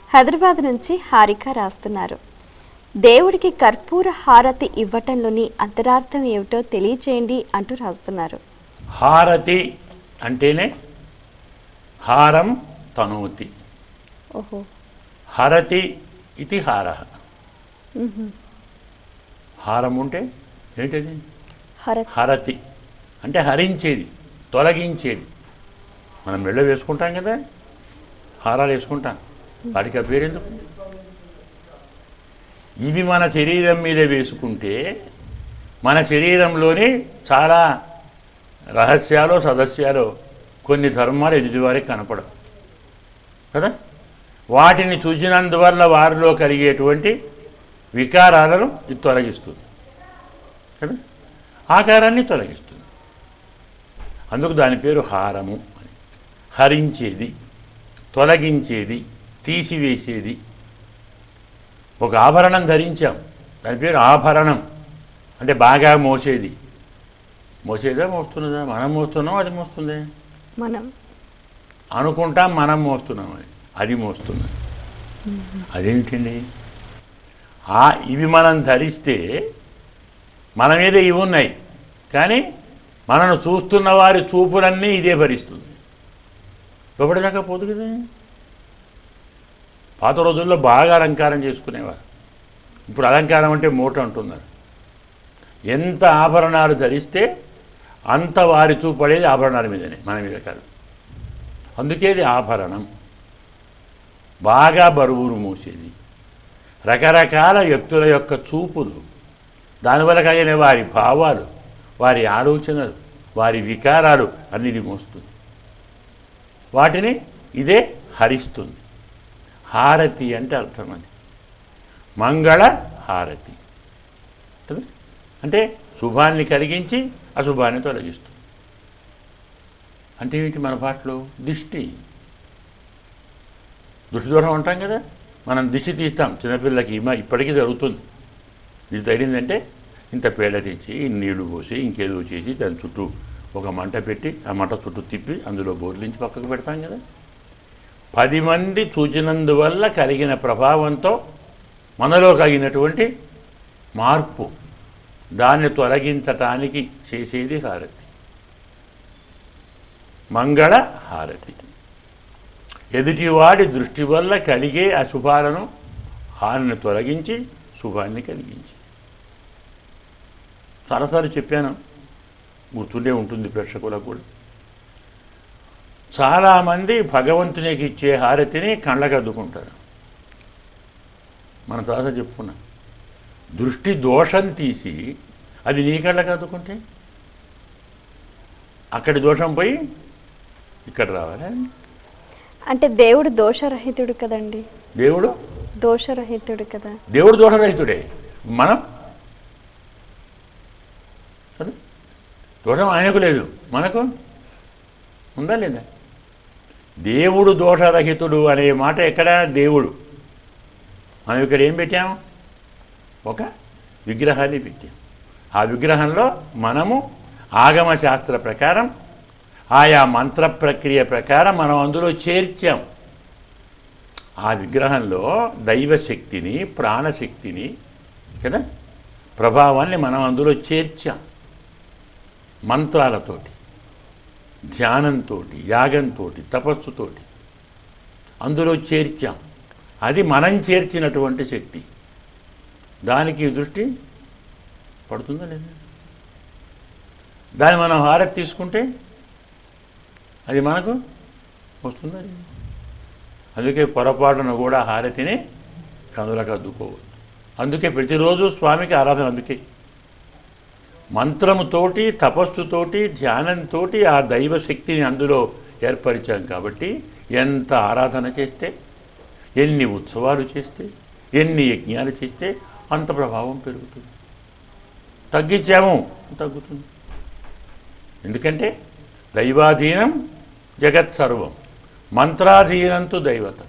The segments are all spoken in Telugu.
హైదరాబాద్ నుంచి హారిక రాస్తున్నారు. దేవుడికి కర్పూర హారతి ఇవ్వటంలోని అంతరార్థం ఏమిటో తెలియచేయండి అంటూ రాస్తున్నారు. హారతి అంటేనే హారం తనోతి. ఓహో. హరతి ఇది హార. హారం ఉంటే ఏంటది? హరతి అంటే హరించేది, తొలగించేది. మనం మెళ్ళ వేసుకుంటాం కదా, హారాలు వేసుకుంటాం, వాటికి ఆ పేరెందుకు? ఇవి మన శరీరం మీద వేసుకుంటే మన శరీరంలోని చాలా రహస్యాలు సదస్యాలు కొన్ని ధర్మాలు ఎదుటివారికి కనపడవు కదా. వాటిని చూసినందువల్ల వారిలో కలిగేటువంటి వికారాలను ఇది తొలగిస్తుంది కదా, ఆకారాన్ని తొలగిస్తుంది. అందుకు దాని పేరు హారము అని. హరించేది, తొలగించేది, తీసివేసేది. ఒక ఆభరణం ధరించాం, దాని పేరు ఆభరణం. అంటే బాగా మోసేది. మోసేదా మోస్తున్నదా? మనం మోస్తున్నాం, అది మోస్తుందే. మనం అనుకుంటాం మనం మోస్తున్నాం అని, అది మోస్తున్నది. అదేమిటండి? ఇవి మనం ధరిస్తే మన మీద ఇవి ఉన్నాయి, కానీ మనను చూస్తున్న వారి చూపులన్నీ ఇదే భరిస్తుంది. లోపడిదాకా పోదు కదా. పాత రోజుల్లో బాగా అలంకారం చేసుకునేవారు. ఇప్పుడు అలంకారం అంటే మూట అంటున్నారు. ఎంత ఆభరణాలు ధరిస్తే అంత వారి చూపడేది ఆభరణాల మీదనే, మన మీద కాదు. అందుకే ఇది ఆభరణం. బాగా బరువును మోసేది. రకరకాల వ్యక్తుల యొక్క చూపులు, దానివల్ల కలిగిన వారి భావాలు, వారి ఆలోచనలు, వారి వికారాలు అన్నిటి మోస్తుంది. వాటిని ఇదే హరిస్తుంది. హారతి అంటే అర్థం అది. మంగళ హారతి అంటే శుభాన్ని కలిగించి అశుభాన్ని తొలగిస్తుంది. అంటే ఏమిటి? మన పాటలో దిష్టి, దృష్టి దూరం అంటాం కదా. మనం దిష్టి తీస్తాం చిన్నపిల్లలకి, ఇప్పటికీ జరుగుతుంది. ఇది తగిలిందంటే ఇంత పేడ తెచ్చి నీళ్లు పోసి ఇంకేదో చేసి దాని చుట్టూ ఒక మంట పెట్టి ఆ మంట చుట్టూ తిప్పి అందులో బోర్లించి పక్కకు పెడతాం కదా. 10 మంది చూచినందువల్ల కలిగిన ప్రభావంతో మనలో కలిగినటువంటి మార్పు, దాన్ని తొలగించటానికి చేసేది హారతి. మంగళ హారతి. ఎదుటివాడి దృష్టి వల్ల కలిగే అశుభాలను, హానిని తొలగించి శుభాన్ని కలిగించి. చాలాసార్లు చెప్పాను, గుర్తుండే ఉంటుంది ప్రేక్షకులకు కూడా. చాలామంది భగవంతునికి ఇచ్చే హారతిని కళ్ళకు అద్దుకుంటారు. మనం చాలాసార్లు చెప్పుకున్నాం. దృష్టి దోషం తీసి అది నీ కళ్ళకు అద్దుకుంటే అక్కడి దోషం పోయి ఇక్కడ రావాలి. అంటే దేవుడు దోషరహితుడు కదండి. దేవుడు దోషరహితుడు కదా. దేవుడు దోషరహితుడే. మనం దోషం ఆయనకు లేదు, మనకు ఉందా లేదా? దేవుడు దోషరహితుడు అనే మాట ఎక్కడ? దేవుడు. మనం ఇక్కడ ఏం పెట్టాము? ఒక విగ్రహాన్ని పెట్టాం. ఆ విగ్రహంలో మనము ఆగమ శాస్త్ర ప్రకారం, ఆయా మంత్ర ప్రక్రియ ప్రకారం మనం అందులో చేర్చాం. ఆ విగ్రహంలో దైవశక్తిని, ప్రాణశక్తిని కదా, ప్రభావాన్ని మనం అందులో చేర్చాం. మంత్రాలతోటి, ధ్యానంతో, యాగంతో, తపస్సుతోటి అందులో చేర్చాం. అది మనం చేర్చినటువంటి శక్తి. దానికి దృష్టి పడుతుందా లేదా? దాన్ని మనం హారతి తీసుకుంటే అది మనకు వస్తుందా? అందుకే పొరపాటున కూడా హారతిని కనులకు అద్దుకోవద్దు. అందుకే ప్రతిరోజు స్వామికి ఆరాధన. అందుకే మంత్రముతోటి, తపస్సుతోటి, ధ్యానంతో ఆ దైవశక్తిని అందులో ఏర్పరిచాం. కాబట్టి ఎంత ఆరాధన చేస్తే, ఎన్ని ఉత్సవాలు చేస్తే, ఎన్ని యజ్ఞాలు చేస్తే అంత ప్రభావం పెరుగుతుంది. తగ్గించాము, తగ్గుతుంది. ఎందుకంటే దైవాధీనం జగత్ సర్వం, మంత్రాధీనంతో దైవత.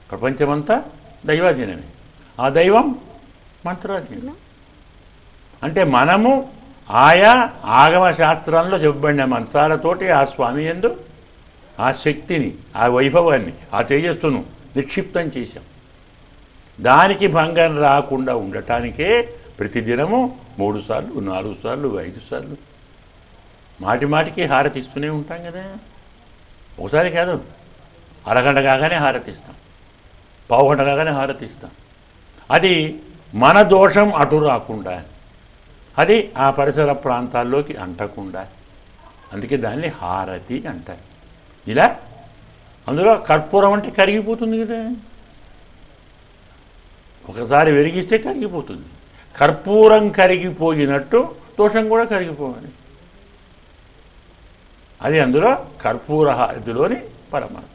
ప్రపంచమంతా దైవాధీనమే. ఆ దైవం మంత్రాధీనం. అంటే మనము ఆయా ఆగమ శాస్త్రంలో చెప్పబడిన మంత్రాలతోటి ఆ స్వామి యందు ఆ శక్తిని, ఆ వైభవాన్ని, ఆ తేజస్సును నిక్షిప్తం చేశాం. దానికి భంగం రాకుండా ఉండటానికే ప్రతిదినము 3 సార్లు, 4 సార్లు, 5 సార్లు మాటి మాటికి హారతి ఇస్తూనే ఉంటాం కదా. ఒకసారి కాదు, అరగంట కాగానే హారతిస్తాం, పావుగంట కాగానే హారతిస్తాం. అది మన దోషం అటు రాకుండా, అది ఆ పరిసర ప్రాంతాల్లోకి అంటకుండా, అందుకే దాన్ని హారతి అంటారు. ఇలా అందులో కర్పూరం అంటే కరిగిపోతుంది కదా, ఒకసారి వెలిగిస్తే కరిగిపోతుంది. కర్పూరం కరిగిపోయినట్టు దోషం కూడా కరిగిపోవాలి. అది అందులో కర్పూర హారతిలోని పరమార్థం.